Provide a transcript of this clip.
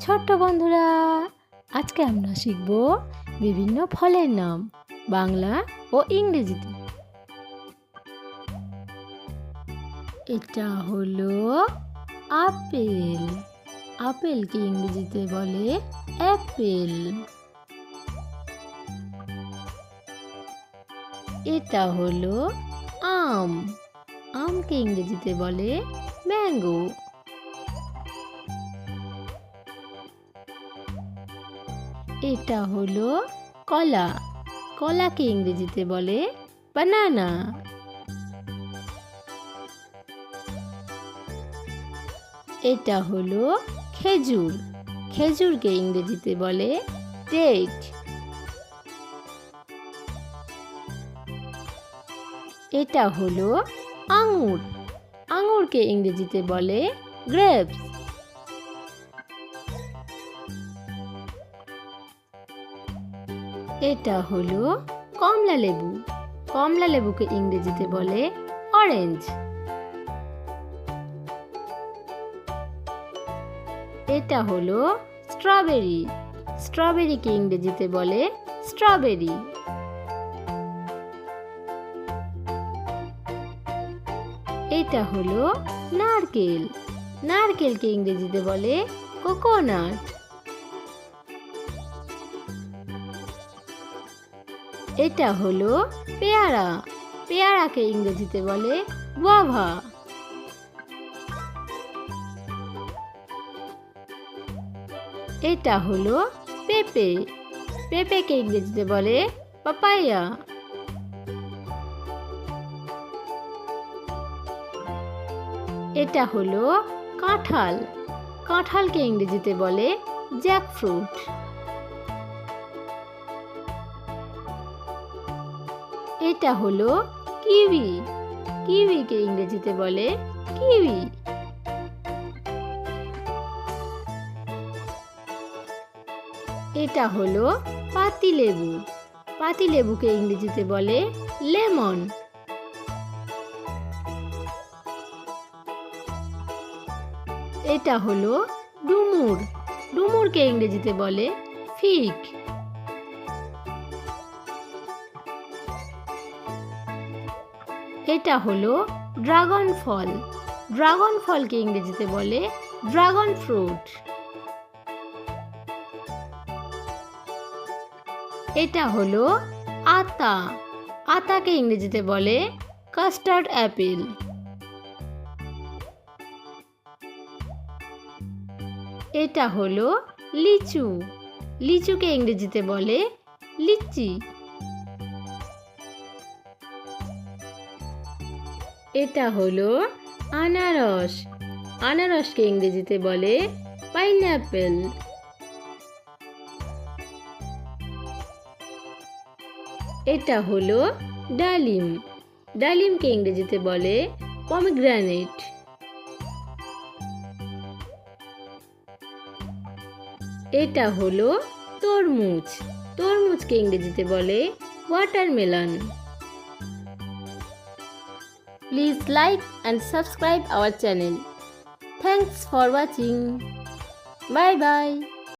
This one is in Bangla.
ছোট্ট বন্ধুরা, আজকে আমরা শিখব বিভিন্ন ফলের নাম বাংলা ও ইংরেজিতে। এটা হলো আপেল। আপেলকে ইংরেজিতে বলে অ্যাপেল। এটা হলো আম। আমকে ইংরেজিতে বলে ম্যাঙ্গো। এটা হলো কলা। কলাকে ইংরেজিতে বলে বানানা। এটা হলো খেজুর। খেজুরকে ইংরেজিতে বলে ডেট। এটা হলো আঙুর। আঙুরকে ইংরেজিতে বলে গ্রেপস। এটা হলো কমলা লেবু। কমলা লেবুকে ইংরেজিতে বলে অরেঞ্জ। এটা হলো স্ট্রবেরি। স্ট্রবেরিকে ইংরেজিতে বলে স্ট্রবেরি। এটা হলো নারকেল। নারকেলকে ইংরেজিতে বলে কোকোনাট। এটা হলো পেয়ারা। পেয়ারাকে ইংরেজিতে বলে গুয়াভা। এটা হলো পেঁপে। পেঁপেকে ইংরেজিতে বলে পাপায়া। এটা হলো কাঁঠাল। কাঁঠালকে ইংরেজিতে বলে জ্যাকফ্রুট। এটা হলো কিউই। কিউইকে ইংরেজিতে বলে কিউই। এটা হলো পাতিলেবু। পাতিলেবুকে ইংরেজিতে বলে লেমন। এটা হলো ডুমুর। ডুমুরকে ইংরেজিতে বলে ফিগ। এটা হলো ড্রাগন ফল। ড্রাগন ফলকে ইংরেজিতে বলে ড্রাগন ফ্রুট। এটা হলো আতা। আতাকে ইংরেজিতে বলে কাস্টার্ড অ্যাপেল। এটা হলো লিচু। লিচুকে ইংরেজিতে বলে লিচি। এটা হলো আনারস। আনারসকে ইংরেজিতে বলে পাইনঅ্যাপেল। এটা হলো ডালিম। ডালিমকে ইংরেজিতে বলে পমিগ্রানেট। এটা হলো তরমুজ। তরমুজকে ইংরেজিতে বলে watermelon. Please like and subscribe our channel. Thanks for watching. Bye bye.